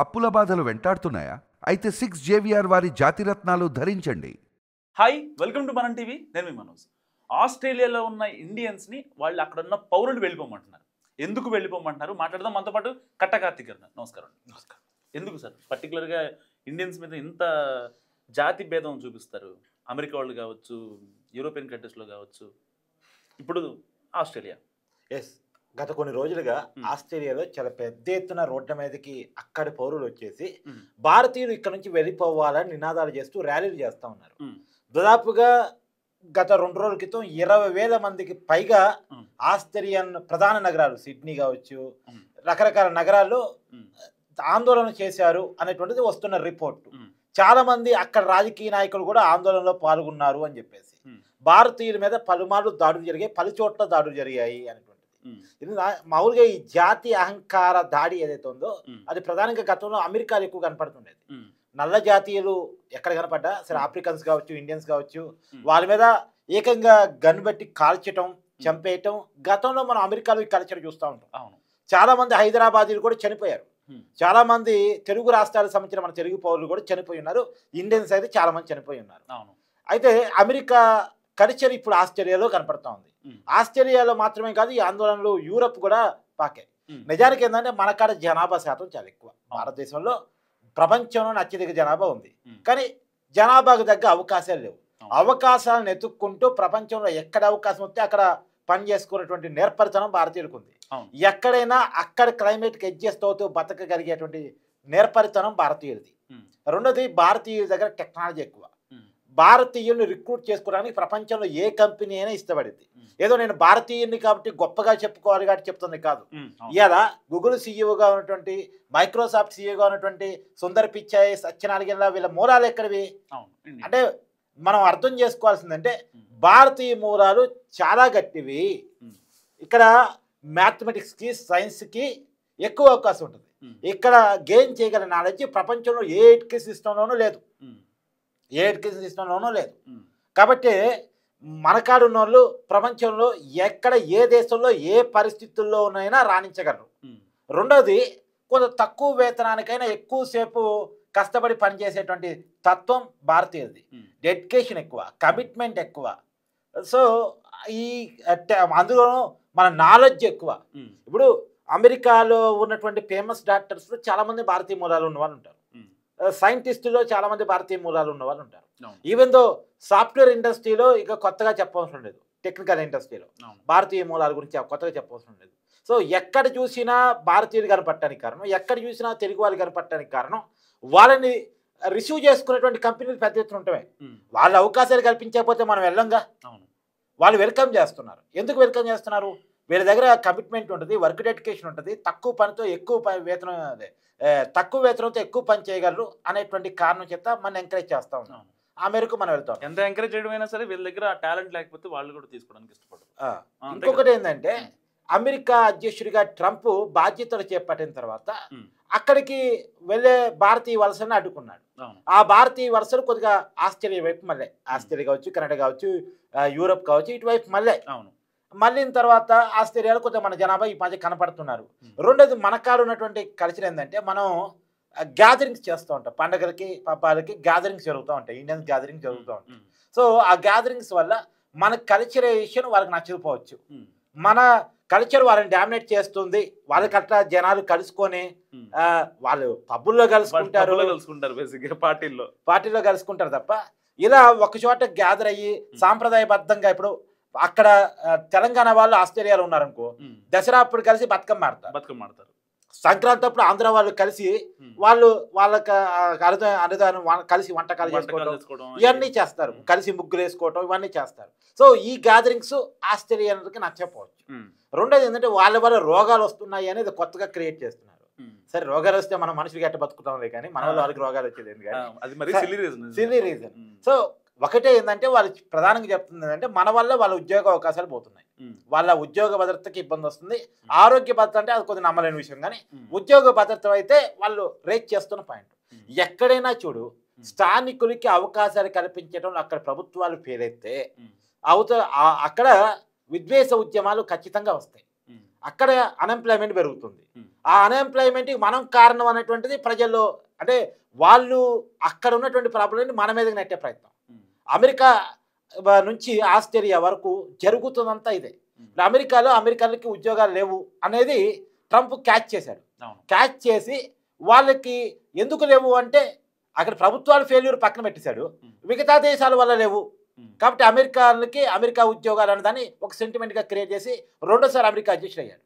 అప్పుల బాధలు వెంటాడుతున్నాయా? అయితే 6 జేవిఆర్ వారి జాతిరత్నాలు ధరించండి. హాయ్, వెల్కమ్ టు మనం టీవీ. నేను మీ మనోజ్. ఆస్ట్రేలియాలో ఉన్న ఇండియన్స్ని వాళ్ళు అక్కడ ఉన్న పౌరులు వెళ్ళిపోమంటున్నారు. ఎందుకు వెళ్ళిపోమంటున్నారు మాట్లాడదాం. మనతో పాటు కట్ట కార్తిక్ గారు. నమస్కారం. నమస్కారం. ఎందుకు సార్ పర్టికులర్గా ఇండియన్స్ మీద ఇంత జాతి భేదం చూపిస్తారు? అమెరికా వాళ్ళు కావచ్చు, యూరోపియన్ కంట్రీస్లో కావచ్చు, ఇప్పుడు ఆస్ట్రేలియా. ఎస్, గత కొన్ని రోజులుగా ఆస్ట్రేలియాలో చాలా పెద్ద ఎత్తున రోడ్ల మీదకి అక్కడి పౌరులు వచ్చేసి భారతీయులు ఇక్కడ నుంచి వెళ్ళిపోవాలని నినాదాలు చేస్తూ ర్యాలీలు చేస్తూ ఉన్నారు. దాదాపుగా గత 2 రోజుల క్రితం 20,000 మందికి పైగా ఆస్ట్రేలియన్ ప్రధాన నగరాలు సిడ్నీ కావచ్చు, రకరకాల నగరాల్లో ఆందోళన చేశారు అనేటువంటిది వస్తున్న రిపోర్టు. చాలా మంది అక్కడ రాజకీయ నాయకులు కూడా ఆందోళనలో పాల్గొన్నారు అని చెప్పేసి భారతీయుల మీద పలుమార్లు దాడులు జరిగాయి, పలు చోట్ల దాడులు జరిగాయి అనేటువంటిది. ఇది మామూలుగా ఈ జాతి అహంకార దాడి ఏదైతే ఉందో అది ప్రధానంగా గతంలో అమెరికాలో ఎక్కువ కనపడుతుండేది. నల్ల జాతీయులు ఎక్కడ కనపడ్డా సరే, ఆఫ్రికన్స్ కావచ్చు, ఇండియన్స్ కావచ్చు, వాళ్ళ మీద ఏకంగా గన్ బట్టి కాల్చటం, చంపేయటం గతంలో మనం అమెరికాలో ఈ కల్చర్ చూస్తూ ఉంటాం. చాలా మంది హైదరాబాదీలు కూడా చనిపోయారు. చాలా మంది తెలుగు రాష్ట్రాలకు సంబంధించిన మన తెలుగు పౌరులు కూడా చనిపోయి ఉన్నారు. ఇండియన్స్ అయితే చాలా మంది చనిపోయి ఉన్నారు. అయితే అమెరికా కల్చర్ ఇప్పుడు ఆస్ట్రేలియాలో కనపడతా ఉంది. ఆస్ట్రేలియాలో మాత్రమే కాదు, ఈ ఆందోళనలు యూరప్ కూడా పాకాయి. నిజానికి ఏంటంటే మన కాడ జనాభా శాతం చాలా ఎక్కువ. భారతదేశంలో ప్రపంచంలోనే అత్యధిక జనాభా ఉంది, కానీ జనాభాకు తగ్గ అవకాశాలు లేవు. అవకాశాలను ఎత్తుక్కుంటూ ప్రపంచంలో ఎక్కడ అవకాశం వస్తే అక్కడ పని చేసుకునేటువంటి నేర్పరితనం భారతీయులకు ఉంది. ఎక్కడైనా అక్కడ క్లైమేట్కి అడ్జస్ట్ అవుతూ బతకగలిగేటువంటి నేర్పరితనం భారతీయులది. రెండోది, భారతీయుల దగ్గర టెక్నాలజీ ఎక్కువ. భారతీయుల్ని రిక్రూట్ చేసుకోవడానికి ప్రపంచంలో ఏ కంపెనీ అయినా ఇష్టపడింది. ఏదో నేను భారతీయుల్ని కాబట్టి గొప్పగా చెప్పుకోవాలి కాబట్టి చెప్తుంది కాదు. ఇలా గూగుల్ సీఈఓగా ఉన్నటువంటి, మైక్రోసాఫ్ట్ సీఈఓగా ఉన్నటువంటి సుందర్ పిచాయ్, సత్యనారాయణ, వీళ్ళ మూలాలు ఎక్కడివి అంటే మనం అర్థం చేసుకోవాల్సిందంటే భారతీయ మూలాలు చాలా గట్టివి. ఇక్కడ మ్యాథమెటిక్స్కి, సైన్స్కి ఎక్కువ అవకాశం ఉంటుంది. ఇక్కడ గెయిన్ చేయగల నాలెడ్జ్ ప్రపంచంలో ఏ ఎడ్యుకేషన్ సిస్టంలోనూ లేదు, కాబట్టి మనకాడున్న వాళ్ళు ప్రపంచంలో ఎక్కడ ఏ దేశంలో ఏ పరిస్థితుల్లో ఉన్నైనా రాణించగలరు. రెండోది, కొంత తక్కువ వేతనానికైనా ఎక్కువసేపు కష్టపడి పనిచేసేటువంటి తత్వం భారతీయులది. డెడికేషన్ ఎక్కువ, కమిట్మెంట్ ఎక్కువ. సో ఈ అందులోనూ మన నాలెడ్జ్ ఎక్కువ. ఇప్పుడు అమెరికాలో ఉన్నటువంటి ఫేమస్ డాక్టర్స్లో చాలామంది భారతీయ మూలాలు ఉన్న వాళ్ళు ఉంటారు. సైంటిస్టులో చాలా మంది భారతీయ మూలాలు ఉన్న వాళ్ళు ఉంటారు. ఈవెన్ దో సాఫ్ట్వేర్ ఇండస్ట్రీలో ఇక కొత్తగా చెప్పవలసిన లేదు, టెక్నికల్ ఇండస్ట్రీలో భారతీయ మూలాల గురించి కొత్తగా చెప్పవలసిన లేదు. సో ఎక్కడ చూసినా భారతీయులు కనపడటానికి కారణం, ఎక్కడ చూసినా తెలుగు వాళ్ళు కనపడటానికి కారణం, వాళ్ళని రిసీవ్ చేసుకునేటువంటి కంపెనీలు పెద్ద ఎత్తున ఉంటాయి. వాళ్ళ అవకాశాలు కల్పించకపోతే మనం వెళ్ళంగా. వాళ్ళు వెల్కమ్ చేస్తున్నారు. ఎందుకు వెల్కమ్ చేస్తున్నారు? వీళ్ళ దగ్గర కమిట్మెంట్ ఉంటుంది, వర్క్ డెడికేషన్ ఉంటుంది, తక్కువ పనితో ఎక్కువ వేతనం, తక్కువ వేతనంతో ఎక్కువ పని చేయగలరు అనేటువంటి కారణం చేత మనం ఎంకరేజ్ చేస్తా ఉన్నాం. ఆ మేరకు మనం వెళ్తాం. ఎంత ఎంకరేజ్ చేయడమైనా సరే వీళ్ళ దగ్గర టాలెంట్ లేకపోతే వాళ్ళు కూడా తీసుకోవడానికి ఇష్టపడరు. ఇంకొకటి ఏంటంటే, అమెరికా అధ్యక్షుడిగా ట్రంప్ బాధ్యతలు చేపట్టిన తర్వాత అక్కడికి వెళ్ళే భారతీయ వలసలను అడ్డుకున్నాడు. ఆ భారతీయ వలసలు కొద్దిగా ఆస్ట్రేలియా వైపు మళ్ళీ, ఆస్ట్రేలియా కావచ్చు, కెనడా కావచ్చు, యూరప్ కావచ్చు, ఇటువైపు మళ్ళీ తర్వాత ఆస్ట్రేలియాలో కొద్దిగా మన జనాభా ఈ మధ్య కనపడుతున్నారు. రెండోది, మన కాడ ఉన్నటువంటి కల్చర్ ఏంటంటే మనం గ్యాదరింగ్స్ చేస్తూ ఉంటాం. పండగలకి, పబ్బాలకి గ్యాదరింగ్స్ జరుగుతూ ఉంటాయి, ఇండియన్స్ గ్యాదరింగ్స్ జరుగుతూ ఉంటాయి. సో ఆ గ్యాదరింగ్స్ వల్ల మన కల్చరైజేషన్ వాళ్ళకి నచ్చకపోవచ్చు. మన కల్చర్ వాళ్ళని డామినేట్ చేస్తుంది. వాళ్ళకి అట్లా జనాలు కలుసుకొని వాళ్ళు పబ్బుల్లో కలుసుకుంటారు, పార్టీలో కలుసుకుంటారు తప్ప ఇలా ఒక చోట గ్యాదర్ అయ్యి సాంప్రదాయబద్ధంగా, ఇప్పుడు అక్కడ తెలంగాణ వాళ్ళు ఆస్ట్రేలియాలో ఉన్నారనుకో, దసరా అప్పుడు కలిసి బతుకమ్మ ఆడతారు. సంక్రాంతి అప్పుడు ఆంధ్ర వాళ్ళు కలిసి వాళ్ళకి అనుదానం కలిసి వంటకాలు చేసుకోవడం, ఇవన్నీ చేస్తారు. కలిసి ముగ్గులు వేసుకోవడం, ఇవన్నీ చేస్తారు. సో ఈ గ్యాదరింగ్స్ ఆస్ట్రేలియన్కి నచ్చకపోవచ్చు. రెండోది ఏంటంటే, వాళ్ళ వల్ల రోగాలు వస్తున్నాయి అనేది కొత్తగా క్రియేట్ చేస్తున్నారు. సరే, రోగాలు వస్తే మనం మనుషులకి ఎట్ట బతుకుతాంలే, కానీ మన వల్ల వాళ్ళకి రోగాలు వచ్చేది ఎందుకంటే సిల్లీ రీజన్. సో ఒకటే ఏంటంటే, వాళ్ళు ప్రధానంగా చెప్తుంది ఏంటంటే, మన వల్ల వాళ్ళ ఉద్యోగ అవకాశాలు పోతున్నాయి, వాళ్ళ ఉద్యోగ భద్రతకి ఇబ్బంది వస్తుంది. ఆరోగ్య భద్రత అంటే అది కొద్దిగా నమ్మలేని విషయం, కానీ ఉద్యోగ భద్రత అయితే వాళ్ళు రేట్ చేస్తున్న పాయింట్. ఎక్కడైనా చూడు, స్థానికులకి అవకాశాలు కల్పించడం అక్కడ ప్రభుత్వాలు ఫెయిల్ అయితే అక్కడ విద్వేష ఉద్యమాలు ఖచ్చితంగా వస్తాయి. అక్కడ అన్ఎంప్లాయ్మెంట్ పెరుగుతుంది. ఆ అన్ఎంప్లాయ్మెంట్కి మనం కారణం అనేటువంటిది ప్రజల్లో, అంటే వాళ్ళు అక్కడ ఉన్నటువంటి ప్రాబ్లంని మన మీదకి నెట్టే ప్రయత్నం. అమెరికా నుంచి ఆస్ట్రేలియా వరకు జరుగుతుందంతా ఇదే. అమెరికాలకి ఉద్యోగాలు లేవు అనేది ట్రంప్ క్యాచ్ చేశాడు. క్యాచ్ చేసి వాళ్ళకి ఎందుకు లేవు అంటే అక్కడ ప్రభుత్వాలు ఫెయిల్యూర్ పక్కన పెట్టేశాడు, మిగతా దేశాల వల్ల లేవు కాబట్టి అమెరికా ఉద్యోగాలు అనేదాన్ని ఒక సెంటిమెంట్గా క్రియేట్ చేసి రెండోసారి అమెరికా అధ్యక్షుడు అయ్యాడు.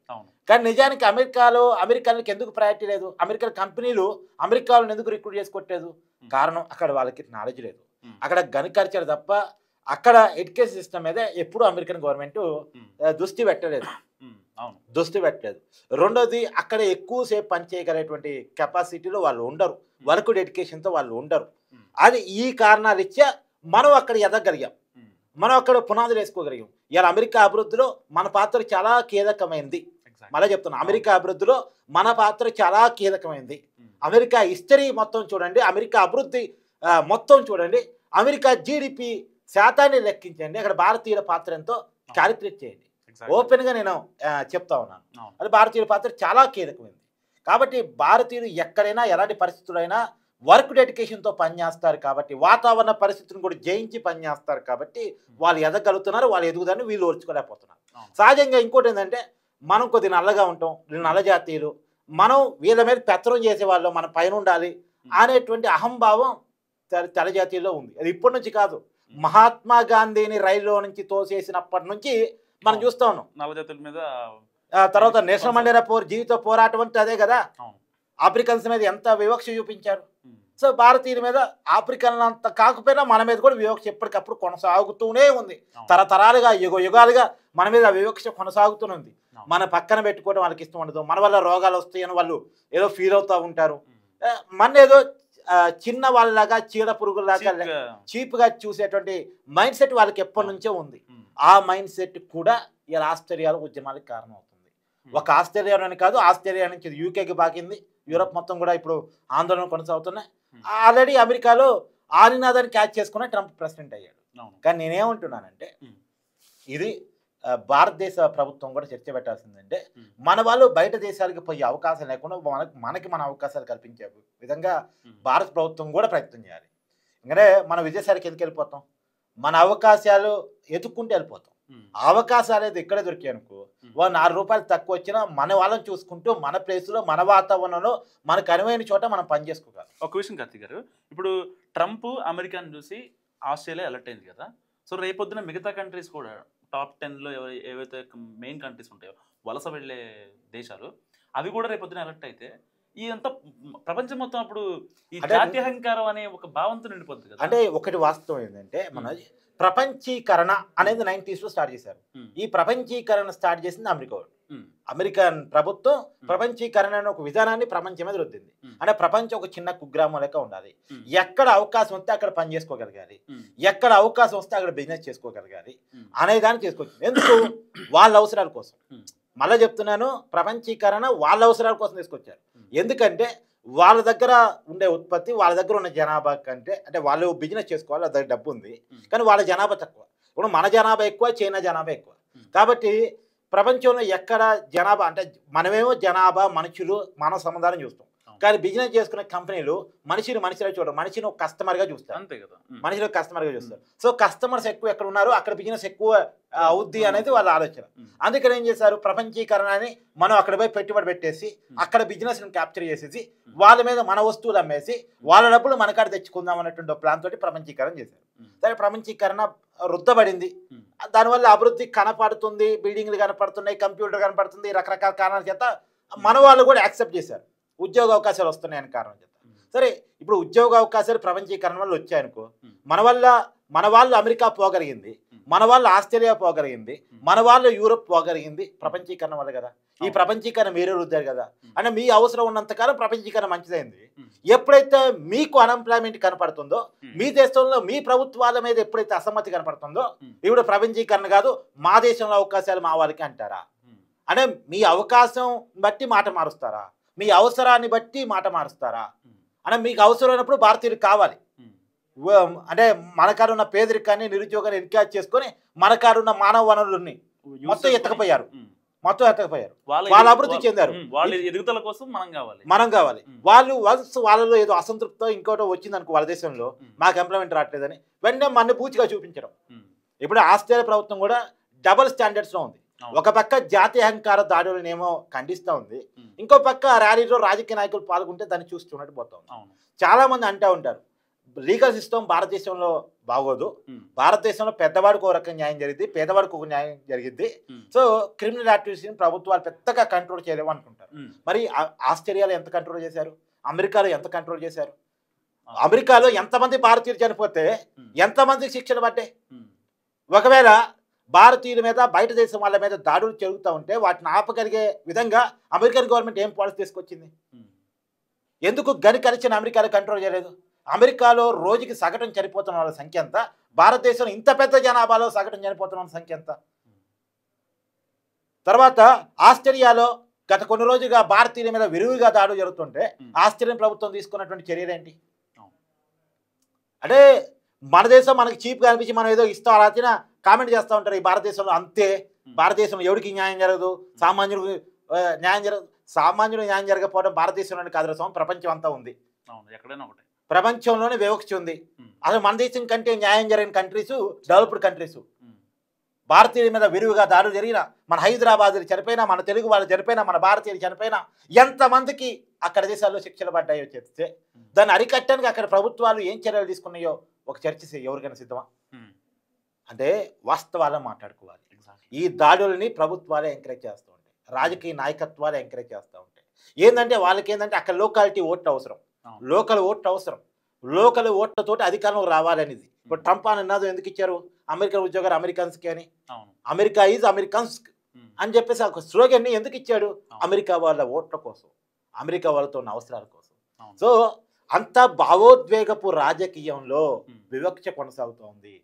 కానీ నిజానికి అమెరికాలకి ఎందుకు ప్రయారిటీ లేదు, అమెరికన్ కంపెనీలు అమెరికాలను ఎందుకు రిక్రూట్ చేసుకోవట్లేదు? కారణం అక్కడ వాళ్ళకి నాలెడ్జ్ లేదు, అక్కడ గనికరిచారు తప్ప అక్కడ ఎడ్యుకేషన్ సిస్టమ్ మీద ఎప్పుడు అమెరికన్ గవర్నమెంట్ దృష్టి పెట్టలేదు. రెండోది అక్కడ ఎక్కువసేపు పనిచేయగలిగేటువంటి కెపాసిటీలో వాళ్ళు ఉండరు, వర్క్ డెడికేషన్తో వాళ్ళు ఉండరు. అది ఈ కారణాలు ఇచ్చా మనం అక్కడ ఎదగలిగాం, మనం అక్కడ పునాదులు వేసుకోగలిగాం. ఇలా అమెరికా అభివృద్ధిలో మన పాత్ర చాలా కీలకమైంది. మళ్ళీ చెప్తున్నా, అమెరికా అభివృద్ధిలో మన పాత్ర చాలా కీలకమైంది. అమెరికా హిస్టరీ మొత్తం చూడండి, అమెరికా అభివృద్ధి మొత్తం చూడండి, అమెరికా జీడిపి శాతాన్ని లెక్కించండి, అక్కడ భారతీయుల పాత్ర ఎంతో క్యాలిక్యులేట్ చేయండి. ఓపెన్గా నేను చెప్తా ఉన్నాను, అది భారతీయుల పాత్ర చాలా కీలకమైంది. కాబట్టి భారతీయులు ఎక్కడైనా ఎలాంటి పరిస్థితులైనా వర్క్ డెడికేషన్తో పనిచేస్తారు కాబట్టి, వాతావరణ పరిస్థితులను కూడా జయించి పనిచేస్తారు కాబట్టి వాళ్ళు ఎదగలుగుతున్నారు, వాళ్ళు ఎదుగుదని వీళ్ళు ఓర్చుకోలేకపోతున్నారు. సహజంగా ఇంకోటి ఏంటంటే మనం కొద్ది నల్లగా ఉంటాం, నల్ల జాతీయులు, మనం వీళ్ళ మీద పెత్తనం చేసేవాళ్ళు, మన పైన ఉండాలి అనేటువంటి అహంభావం తెల్ల జాతీయుల్లో ఉంది. అది ఇప్పటి నుంచి కాదు, మహాత్మా గాంధీని రైల్లో నుంచి తోసేసినప్పటి నుంచి మనం చూస్తా ఉన్నాం. నల్ల జాతుల మీద తర్వాత నేషనల్ మండేలా జీవిత పోరాటం అంటే అదే కదా, ఆఫ్రికన్స్ మీద ఎంత వివక్ష చూపించారు. సో భారతీయుల మీద ఆఫ్రికన్ అంత కాకపోయినా మన మీద కూడా వివక్ష ఎప్పటికప్పుడు కొనసాగుతూనే ఉంది. తరతరాలుగా యుగాలుగా మన మీద వివక్ష కొనసాగుతూనే ఉంది. మన పక్కన పెట్టుకోవడం వాళ్ళకి ఇష్టం ఉండదు, మన వల్ల రోగాలు వస్తాయని వాళ్ళు ఏదో ఫీల్ అవుతూ ఉంటారు. మన ఏదో చిన్న వాళ్ళలాగా చీడ పురుగులాగా చీప్గా చూసేటువంటి మైండ్ సెట్ వాళ్ళకి ఎప్పటి నుంచో ఉంది. ఆ మైండ్ సెట్ కూడా ఇలా ఆస్ట్రేలియాలో ఉద్యమాలకు కారణం అవుతుంది. ఒక ఆస్ట్రేలియాలోనే కాదు, ఆస్ట్రేలియా నుంచి యూకేకి బాకింది, యూరోప్ మొత్తం కూడా ఇప్పుడు ఆందోళన కొనసాగుతున్నాయి. ఆల్రెడీ అమెరికాలో ఆ నినాదాన్ని క్యాచ్ చేసుకుని ట్రంప్ ప్రెసిడెంట్ అయ్యాడు. కానీ నేనేమంటున్నానంటే ఇది భారతదేశ ప్రభుత్వం కూడా చర్చ పెట్టాల్సిందంటే మన వాళ్ళు బయట దేశాలకు పోయే అవకాశం లేకుండా మనకి మన అవకాశాలు కల్పించే విధంగా భారత ప్రభుత్వం కూడా ప్రయత్నం చేయాలి. ఎందుకంటే మన విదేశాలకు ఎందుకు వెళ్ళిపోతాం, మన అవకాశాలు ఎత్తుక్కుంటూ వెళ్ళిపోతాం. అవకాశాలు అయితే ఇక్కడే దొరికాయి అనుకో, వాళ్ళు 4 రూపాయలు తక్కువ వచ్చినా మన వాళ్ళని చూసుకుంటూ మన ప్లేస్లో మన వాతావరణంలో మనకు అనువైన చోట మనం పని చేసుకోగలం. ఒక విషయం కార్తీక్ గారు, ఇప్పుడు ట్రంప్ అమెరికాను చూసి ఆస్ట్రేలియా అలర్ట్ అయింది కదా, సో రేపొద్దున మిగతా కంట్రీస్ కూడా టాప్ 10లో ఏవైతే మెయిన్ కంట్రీస్ ఉంటాయో వలస వెళ్ళే దేశాలు అవి కూడా రేపొద్దున అలర్ట్ అయితే ఇదంతా ప్రపంచం మొత్తం అప్పుడు ఈ జాత్యహంకారం అనే ఒక భావంతో నిండిపోతుంది కదా. అంటే ఒకటి వాస్తవం ఏంటంటే మన ప్రపంచీకరణ అనేది 90s లో స్టార్ట్ చేశారు. ఈ ప్రపంచీకరణ స్టార్ట్ చేసింది అమెరికన్ ప్రభుత్వం. ప్రపంచీకరణ అనే ఒక విధానాన్ని ప్రపంచం మీద రుద్దింది. అంటే ప్రపంచం ఒక చిన్న కుగ్రామం లెక్క ఉండాలి, ఎక్కడ అవకాశం వస్తే అక్కడ పని చేసుకోగలగాలి, ఎక్కడ అవకాశం వస్తే అక్కడ బిజినెస్ చేసుకోగలగాలి అనేదాన్ని చేసుకొచ్చింది. ఎందుకు? వాళ్ళ అవసరాల కోసం. మళ్ళీ చెప్తున్నాను, ప్రపంచీకరణ వాళ్ళ అవసరాల కోసం తీసుకొచ్చారు. ఎందుకంటే వాళ్ళ దగ్గర ఉండే ఉత్పత్తి, వాళ్ళ దగ్గర ఉన్న జనాభా కంటే, అంటే వాళ్ళు బిజినెస్ చేసుకోవాలి, వాళ్ళ దగ్గర డబ్బు ఉంది, కానీ వాళ్ళ జనాభా తక్కువ. ఇప్పుడు మన జనాభా ఎక్కువ, చైనా జనాభా ఎక్కువ. కాబట్టి ప్రపంచంలో ఎక్కడ జనాభా, అంటే మనమేమో జనాభా, మనుషులు, మానవ సముదాయం చూస్తాం, కానీ బిజినెస్ చేసుకునే కంపెనీలు మనిషిగా చూడరు, మనిషిని ఒక కస్టమర్గా చూస్తారు. అంతే కదా, మనిషిని ఒక కస్టమర్గా చూస్తారు. సో కస్టమర్స్ ఎక్కువ ఎక్కడ ఉన్నారు అక్కడ బిజినెస్ ఎక్కువ అవుద్ది అనేది వాళ్ళ ఆలోచన. అందుకని ఏం చేశారు, ప్రపంచీకరణని మనం అక్కడ పోయి పెట్టుబడి పెట్టేసి అక్కడ బిజినెస్ని క్యాప్చర్ చేసేసి వాళ్ళ మీద మన వస్తువులు అమ్మేసి వాళ్ళ డబ్బులు మన కాడ తెచ్చుకుందాం అన్నటువంటి ప్లాన్ తోటి ప్రపంచీకరణ చేశారు. సరే, ప్రపంచీకరణ రుద్దబడింది, దానివల్ల అభివృద్ధి కనపడుతుంది, బిల్డింగ్లు కనపడుతున్నాయి, కంప్యూటర్ కనపడుతుంది, రకరకాల కారణాల చేత మన వాళ్ళు కూడా యాక్సెప్ట్ చేశారు, ఉద్యోగ అవకాశాలు వస్తున్నాయని కారణం చేత. సరే, ఇప్పుడు ఉద్యోగ అవకాశాలు ప్రపంచీకరణ వల్ల వచ్చాయనుకో, మన వాళ్ళు అమెరికా పోగలిగింది, మన వాళ్ళు ఆస్ట్రేలియా పోగలిగింది, మన వాళ్ళు యూరోప్ పోగలిగింది ప్రపంచీకరణ వల్ల కదా. ఈ ప్రపంచీకరణ మీరే రుద్దారు కదా. అంటే మీ అవసరం ఉన్నంతకాలం ప్రపంచీకరణ మంచిదైంది. ఎప్పుడైతే మీకు అన్ఎంప్లాయ్మెంట్ కనపడుతుందో, మీ దేశంలో మీ ప్రభుత్వాల మీద ఎప్పుడైతే అసమ్మతి కనపడుతుందో, ఇప్పుడు ప్రపంచీకరణ కాదు, మా దేశంలో అవకాశాలు మా వాళ్ళకి అంటారా? అంటే మీ అవకాశం బట్టి మాట మారుస్తారా? మీ అవసరాన్ని బట్టి మాట మారుస్తారా? అంటే మీకు అవసరమైనప్పుడు భారతీయులు కావాలి, అంటే మన కాడ ఉన్న పేదరికాన్ని, నిరుద్యోగాన్ని ఎన్కాజ్ చేసుకొని మన కాడ ఉన్న మానవ వనరులని మొత్తం ఎత్తకపోయారు. మొత్తం ఎత్తకపోయారు. వాళ్ళు అభివృద్ధి చెందారు. వాళ్ళ ఎదుగుదల కోసం మనం కావాలి. వాళ్ళు వాళ్ళలో ఏదో అసంతృప్తో ఇంకోటో వచ్చింది అనుకో వాళ్ళ దేశంలో, మాకు ఎంప్లాయ్మెంట్ రావట్లేదని వెంటనే మన పూచిగా చూపించడం. ఇప్పుడు ఆస్ట్రేలియా ప్రభుత్వం కూడా డబుల్ స్టాండర్డ్స్లో ఉంది. ఒక పక్క జాతీయ అహంకార దాడులనేమో ఖండిస్తూ ఉంది, ఇంకో పక్క ర్యాలీలో రాజకీయ నాయకులు పాల్గొంటే దాన్ని చూస్తున్నట్టు పోతా ఉంది. చాలా మంది అంటూ ఉంటారు లీగల్ సిస్టమ్ భారతదేశంలో బాగోదు, భారతదేశంలో పెద్దవాడికి ఒక రకం న్యాయం జరిగింది, పేదవాడికి ఒక న్యాయం జరిగింది, సో క్రిమినల్ యాక్టివిటీస్ని ప్రభుత్వాలు పెద్దగా కంట్రోల్ చేయలేము అనుకుంటారు. మరి ఆస్ట్రేలియాలో ఎంత కంట్రోల్ చేశారు, అమెరికాలో ఎంత కంట్రోల్ చేశారు, అమెరికాలో ఎంతమంది భారతీయులు చనిపోతే ఎంతమందికి శిక్షలు పడ్డాయి? ఒకవేళ భారతీయుల మీద బయట దేశం వాళ్ళ మీద దాడులు జరుగుతూ ఉంటే వాటిని ఆపగలిగే విధంగా అమెరికన్ గవర్నమెంట్ ఏం పాలసీ తీసుకొచ్చింది? ఎందుకు గని కలిసిన అమెరికాలో కంట్రోల్ చేయలేదు? అమెరికాలో రోజుకి సగటున చనిపోతున్న వాళ్ళ సంఖ్య ఎంత, భారతదేశంలో ఇంత పెద్ద జనాభాలో సగటున చనిపోతున్న వాళ్ళ సంఖ్య ఎంత? తర్వాత ఆస్ట్రేలియాలో గత కొన్ని రోజులుగా భారతీయుల మీద విరివిగా దాడులు జరుగుతుంటే ఆస్ట్రేలియన్ ప్రభుత్వం తీసుకున్నటువంటి చర్యలు ఏంటి? అంటే మన దేశం మనకి చీప్గా అనిపించి మనం ఏదో ఇస్తాం అలా తిన కామెంట్ చేస్తూ ఉంటారు. ఈ భారతదేశంలో అంతే, భారతదేశంలో ఎవరికి న్యాయం జరగదు, సామాన్యుడికి న్యాయం జరగదు. సామాన్యుడు న్యాయం జరగకపోవడం భారతదేశంలోనే కాదు రసం, ప్రపంచం అంతా ఉంది. ప్రపంచంలోనే వివక్ష ఉంది. అసలు మన దేశం కంటే న్యాయం జరిగిన కంట్రీసు డెవలప్డ్ కంట్రీసు. భారతీయుల మీద విరివిగా దాడులు జరిగినా, మన హైదరాబాద్లు చనిపోయినా, మన తెలుగు వాళ్ళు చనిపోయినా, మన భారతీయులు చనిపోయినా, ఎంతమందికి అక్కడ దేశాల్లో శిక్షలు పడ్డాయో చెప్తే దాన్ని అరికట్టడానికి అక్కడ ప్రభుత్వాలు ఏం చర్యలు తీసుకున్నాయో ఒక చర్చ ఎవరికైనా సిద్ధమా? అంటే వాస్తవాలను మాట్లాడుకోవాలి. ఈ దాడులని ప్రభుత్వాలే ఎంకరేజ్ చేస్తూ ఉంటాయి, రాజకీయ నాయకత్వాలే ఎంకరేజ్ చేస్తూ ఉంటాయి. ఏంటంటే వాళ్ళకి ఏంటంటే అక్కడ లోకాలిటీ ఓట్లు అవసరం, లోకల్ ఓట్లు అవసరం, లోకల్ ఓట్లతోటి అధికారంలోకి రావాలనేది. ఇప్పుడు ట్రంప్ అని నినాదం ఎందుకు ఇచ్చారు? అమెరికన్ ఉద్యోగాలు అమెరికన్స్కి అని, అమెరికా ఈజ్ అమెరికన్స్ అని చెప్పేసి ఒక స్లోగన్ని ఎందుకు ఇచ్చాడు? అమెరికా వాళ్ళ ఓట్ల కోసం, అమెరికా వాళ్ళతో ఉన్న అవసరాల కోసం. సో అంత భావోద్వేగపు రాజకీయంలో వివక్ష కొనసాగుతోంది.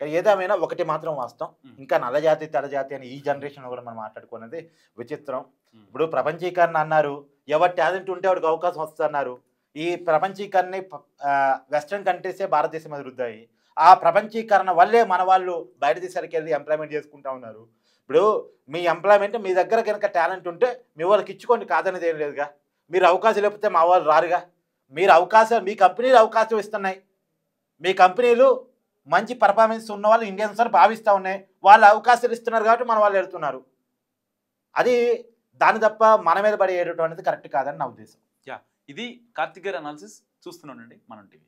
కానీ ఏదేమైనా ఒకటి మాత్రం వాస్తవం, ఇంకా నల్లజాతి తెల్లజాతి అని ఈ జనరేషన్లో కూడా మనం మాట్లాడుకున్నది విచిత్రం. ఇప్పుడు ప్రపంచీకరణ అన్నారు, ఎవరి టాలెంట్ ఉంటే వాడికి అవకాశం వస్తుంది అన్నారు. ఈ ప్రపంచీకరణ వెస్ట్రన్ కంట్రీసే భారతదేశం మీద రుద్దాయి. ఆ ప్రపంచీకరణ వల్లే మన వాళ్ళు బయట దేశాలకు వెళ్ళి ఎంప్లాయ్మెంట్ చేసుకుంటా ఉన్నారు. ఇప్పుడు మీ ఎంప్లాయ్మెంట్ మీ దగ్గర కనుక టాలెంట్ ఉంటే మీ వాళ్ళకి ఇచ్చుకోండి, కాదనేది ఏం లేదుగా. మీరు అవకాశం లేకపోతే మా వాళ్ళు రారుగా. మీరు అవకాశం, మీ కంపెనీలు అవకాశం ఇస్తున్నాయి, మీ కంపెనీలు మంచి పర్ఫార్మెన్స్ ఉన్న వాళ్ళు ఇండియన్స్ అని భావిస్తూ ఉన్నాయి, వాళ్ళు అవకాశాలు ఇస్తున్నారు కాబట్టి మన వాళ్ళు వెళ్తున్నారు. అది దాని తప్ప మన మీద పడి ఏడటం అనేది కరెక్ట్ కాదని నా ఉద్దేశం. ఇది కార్తిక్ గారి అనాలిసిస్ చూస్తున్నానండి మనం టీవీ.